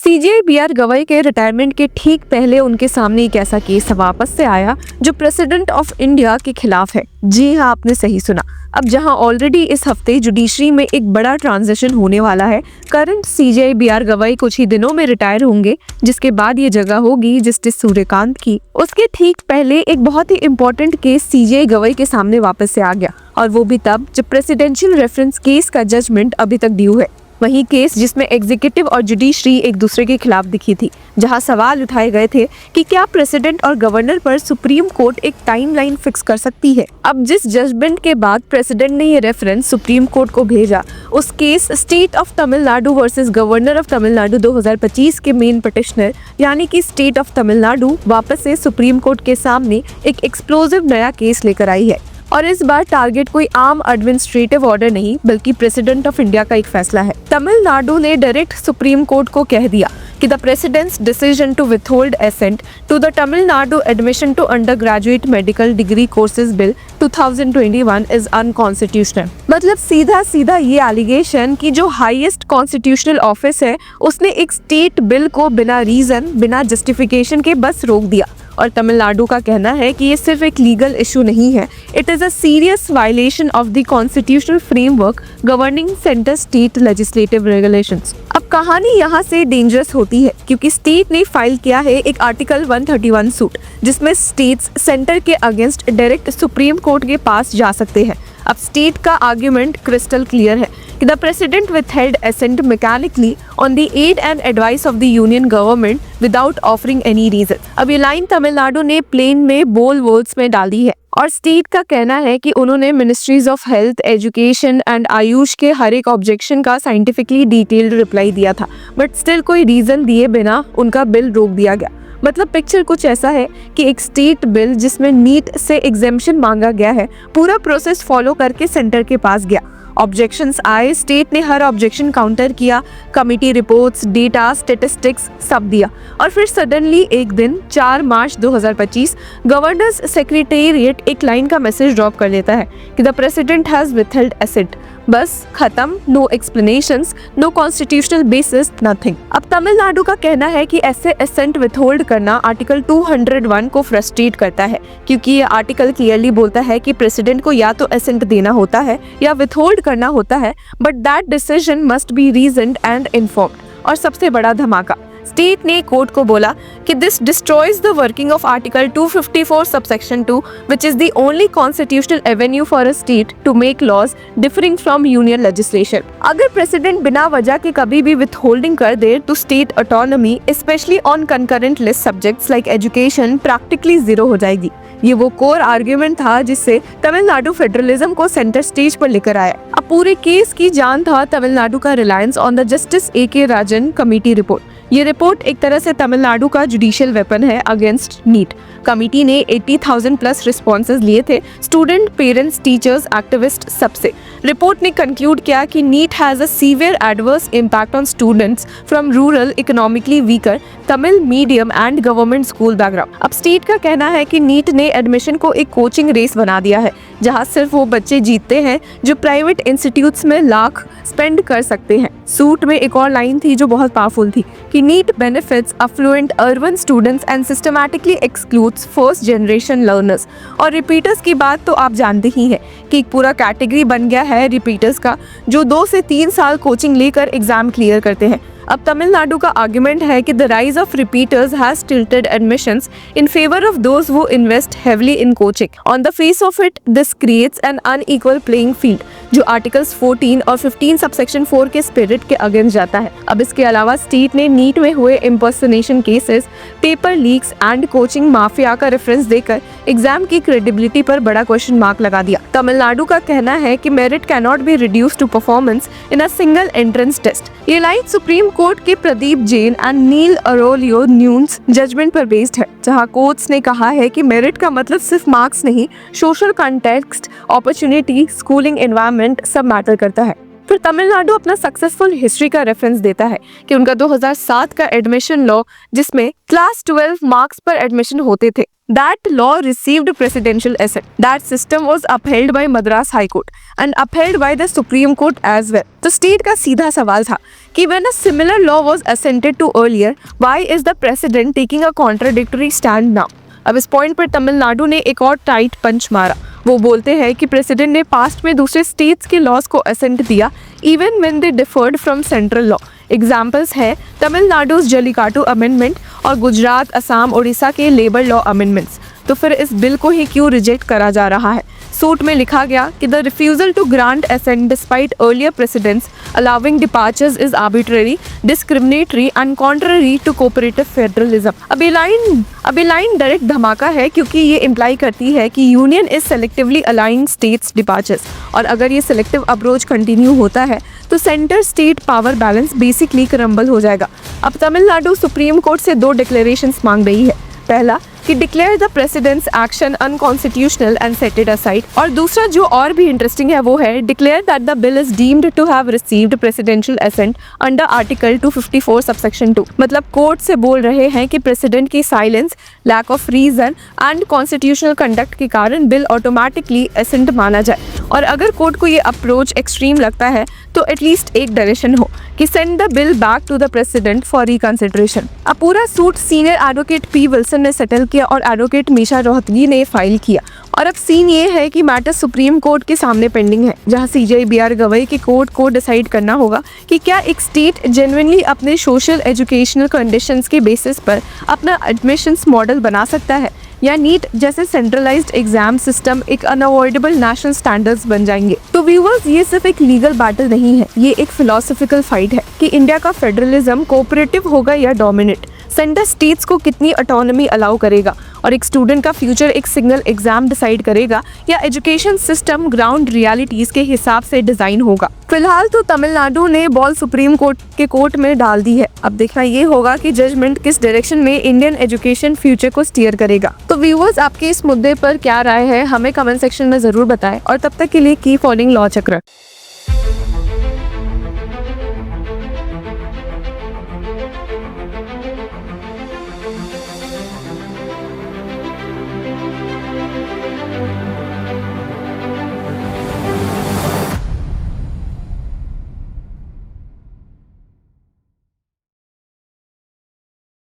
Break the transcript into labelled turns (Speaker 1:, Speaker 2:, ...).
Speaker 1: सीजे B R Gavai के retirement के ठीक पहले उनके सामने एक ऐसा केस वापस से आया जो प्रेसिडेंट ऑफ इंडिया के खिलाफ है। जी हाँ, आपने सही सुना। अब जहां ऑलरेडी इस हफ्ते जुडिशरी में एक बड़ा ट्रांजिशन होने वाला है, करंट सीजे बीआर गवई कुछ ही दिनों में रिटायर होंगे, जिसके बाद ये जगह होगी जस्टिस सूर्यकांत की। उसके ठीक पहले एक बहुत ही इंपॉर्टेंट केस सीजे गवई के सामने वापस से आ गया, और वो भी तब जब प्रेसिडेंशियल रेफरेंस केस का जजमेंट अभी तक ड्यू है। वही केस जिसमें एग्जीक्यूटिव और जुडिशरी एक दूसरे के खिलाफ दिखी थी, जहां सवाल उठाए गए थे कि क्या प्रेसिडेंट और गवर्नर पर सुप्रीम कोर्ट एक टाइमलाइन फिक्स कर सकती है। अब जिस जजमेंट के बाद प्रेसिडेंट ने ये रेफरेंस सुप्रीम कोर्ट को भेजा, उस case state of Tamil Nadu versus governor of Tamil Nadu 2025 के मेन पिटिशनर यानी कि स्टेट ऑफ तमिलनाडु वापस से सुप्रीम कोर्ट के सामने एक एक्सप्लोसिव नया केस लेकर आई है। और इस बार टारगेट कोई आम एडमिनिस्ट्रेटिव ऑर्डर नहीं, बल्कि प्रेसिडेंट ऑफ इंडिया का एक फैसला है। तमिलनाडु ने डायरेक्ट सुप्रीम कोर्ट को कह दिया कि the president's decision to withhold assent to the Tamil Nadu admission to undergraduate medical degree courses bill 2021 is unconstitutional. मतलब सीधा सीधा ये एलिगेशन कि जो हाईएस्ट कॉन्स्टिट्यूशनल ऑफिस है उसने एक स्टेट बिल को बिना रीजन, बिना जस्टिफिकेशन के बस रोक दिया। और तमिलनाडु का कहना है कि ये सिर्फ एक लीगल इशू नहीं है, it is a serious violation of the constitutional framework governing centre state legislative regulations. अब कहानी यहाँ से डेंजरस होती है, क्योंकि स्टेट ने फाइल किया है एक आर्टिकल 131 सूट, जिसमें स्टेट्स सेंटर के अगेंस्ट डायरेक्ट सुप्रीम कोर्ट के पास जा सकते हैं। अब स्टेट का आर्ग्यूमेंट क्रिस्टल क्लियर है कि the president withheld assent mechanically on the aid and advice of the union government without offering any reason। अब ये लाइन तमिलनाडु ने प्लेन में बोल्ड वर्ड्स में डाल दी है, और स्टेट का कहना है कि उन्होंने ministries of health, education and Ayush के हर एक ऑब्जेक्शन का साइंटिफिकली डिटेल्ड रिप्लाई दिया था, बट स्टिल कोई रीजन दिए बिना उनका बिल रोक दिया गया। मतलब पिक्चर कुछ ऐसा है कि एक स्टेट बिल जिसमें नीट से एग्जेम्पशन मांगा गया है, पूरा प्रोसेस फॉलो करके सेंटर के पास गया। ऑब्जेक्शंस आए, स्टेट ने हर ऑब्जेक्शन काउंटर किया, कमिटी रिपोर्ट्स, डेटा, स्टेटिस्टिक्स सब दिया, और फिर सडनली एक दिन 4 मार्च 2025 गवर्नर्स सेक्रेटेरिएट एक लाइन का मैसेज ड्रॉप कर देता है कि the president has withheld assent. बस खत्म, no explanations, no constitutional basis, nothing. अब तमिलनाडु का कहना है कि ऐसे असेंट विथहोल्ड करना आर्टिकल 201 को फ्रस्ट्रेट करता है, क्योंकि ये आर्टिकल क्लियरली बोलता है कि प्रेसिडेंट को या तो असेंट देना होता है या विथहोल्ड करना होता है, but that decision must be reasoned and informed. और सबसे बड़ा धमाका, स्टेट ने कोर्ट को बोला कि this destroys the working of article 254 subsection 2 which is the only constitutional avenue for a state to make laws differing from union legislation. अगर president बिना वजह के कभी भी विथ होल्डिंग कर दे तो state autonomy, specially on concurrent list subjects like education, practically zero हो जाएगी। ये वो कोर आर्ग्यूमेंट था जिससे तमिलनाडु फेडरलिज्म को सेंटर स्टेज पर लेकर आया। अब पूरे केस की जान था तमिलनाडु का reliance on the justice AK Rajan committee report. ये रिपोर्ट एक तरह से तमिलनाडु का जुडिशियल वेपन है अगेंस्ट नीट। कमेटी ने 80,000 प्लस रिस्पॉन्सेज लिए थे, स्टूडेंट, पेरेंट्स, टीचर्स, एक्टिविस्ट, सबसे। रिपोर्ट ने कंक्लूड किया कि NEET has a severe adverse impact on students from rural, economically weaker, Tamil medium and government school background. अब स्टेट का कहना है कि नीट ने एडमिशन को एक कोचिंग रेस बना दिया है, जहां सिर्फ वो बच्चे जीतते हैं जो प्राइवेट इंस्टीट्यूट्स में लाख स्पेंड कर सकते हैं। सूट में एक और लाइन थी जो बहुत पावरफुल थी कि NEET benefits affluent urban students and systematically excludes first generation learners. और रिपीटर्स की बात तो आप जानते ही हैं कि एक पूरा कैटेगरी बन गया है रिपीटर्स का, जो 2 से 3 साल कोचिंग लेकर एग्जाम क्लियर करते हैं। अब तमिलनाडु का आर्गुमेंट है कि the rise of repeaters has tilted admissions in favour of those who invest heavily in coaching. On the face of it this creates an unequal playing field, जो articles 14 और 15 subsection 4 के spirit के against जाता है। अब इसके अलावा state ने नीट में हुए impersonation cases, paper leaks and coaching mafia का रेफरेंस देकर एग्जाम की क्रेडिबिलिटी पर बड़ा क्वेश्चन मार्क लगा दिया। तमिलनाडु का कहना है कि merit cannot be reduced to performance in a single entrance test. ये लाइन सुप्रीम कोर्ट के प्रदीप जैन एंड नील अरोलियो न्यून्स जजमेंट पर बेस्ड है, जहां कोर्ट्स ने कहा है कि मेरिट का मतलब सिर्फ मार्क्स नहीं, social context, opportunity, schooling environment सब मैटर करता है। फिर तमिलनाडु अपना सक्सेसफुल हिस्ट्री का रेफरेंस देता है कि उनका 2007 का एडमिशन लॉ, जिसमें क्लास 12 मार्क्स पर एडमिशन होते थे, that law received presidential assent. That system was upheld by Madras High Court and upheld by the Supreme Court as well. तो स्टेट का सीधा सवाल था कि when a similar law was assented to earlier, why is the president taking a contradictory stand now? अब इस point पर तमिलनाडु ने एक और टाइट पंच मारा। वो बोलते हैं कि प्रेसिडेंट ने पास्ट में दूसरे स्टेट्स के लॉज को असेंट दिया even when they deferred from central law. Examples हैं तमिलनाडु जल्लीकाट्टू अमेंडमेंट और गुजरात, असम, उड़ीसा के लेबर लॉ अमेंडमेंट्स। तो फिर इस बिल को ही क्यों रिजेक्ट करा जा रहा है? सूट में लिखा गया कि the refusal to grant assent despite earlier president's allowing departures is arbitrary, discriminatory and contrary to cooperative federalism. अब ये लाइन डायरेक्ट धमाका है क्योंकि ये इम्प्लाई करती है कि union is selectively aligning states departures, और अगर ये सेलेक्टिव अप्रोच कंटिन्यू होता है तो centre state power balance basically crumble हो जाएगा। अब तमिलनाडु सुप्रीम कोर्ट से 2 डिक्लेरेशंस मांग रही है। पहला कि declare the president's action unconstitutional and set it aside, और दूसरा जो और भी इंटरेस्टिंग है वो है declare that the bill is deemed to have received presidential assent under article 254 subsection 2। मतलब कोर्ट से बोल रहे हैं कि प्रेसिडेंट की silence, lack of reason and constitutional conduct के कारण बिल ऑटोमेटिकली असेंट माना जाए। और अगर कोर्ट को ये अप्रोच एक्सट्रीम लगता है तो एटलीस्ट एक डायरेक्शन हो कि send the bill back to the president for reconsideration. अब पूरा suit senior advocate P Wilson ने सेटल किया और एडवोकेट मीशा रोहतगी ने फाइल किया। और अब सीन ये है कि मैटर सुप्रीम कोर्ट के सामने पेंडिंग है, जहां सीजेआई बीआर गवई के कोर्ट को डिसाइड करना होगा कि क्या एक स्टेट जेन्युइनली अपने सोशल एजुकेशनल कंडीशंस के बेसिस पर अपना एडमिशंस मॉडल बना सकता है, या नीट जैसे सेंट्रलाइज्ड एग्जाम सिस्टम एक अनअवॉइडेबल नेशनल स्टैंडर्ड्स बन जाएंगे। तो व्यूअर्स, ये सिर्फ एक लीगल बैटल नहीं है, ये एक फिलोसॉफिकल फाइट है कि इंडिया का फेडरलिज्म कोऑपरेटिव होगा या डोमिनेट, सेंटर स्टेट्स को कितनी ऑटोनॉमी अलाउ करेगा, और एक स्टूडेंट का फ्यूचर एक सिंगल एग्जाम डिसाइड करेगा या एजुकेशन सिस्टम ग्राउंड रियलिटीज के हिसाब से डिजाइन होगा। फिलहाल तो तमिलनाडु ने बॉल सुप्रीम कोर्ट के कोर्ट में डाल दी है। अब देखना ये होगा कि जजमेंट किस डायरेक्शन में इंडियन एजुकेशन फ्यूचर को स्टीयर करेगा। तो व्यूअर्स, आपके इस मुद्दे पर क्या राय है हमें कमेंट सेक्शन में जरूर बताएं, और तब तक के लिए कीप फॉलोइंग लॉ चक्र।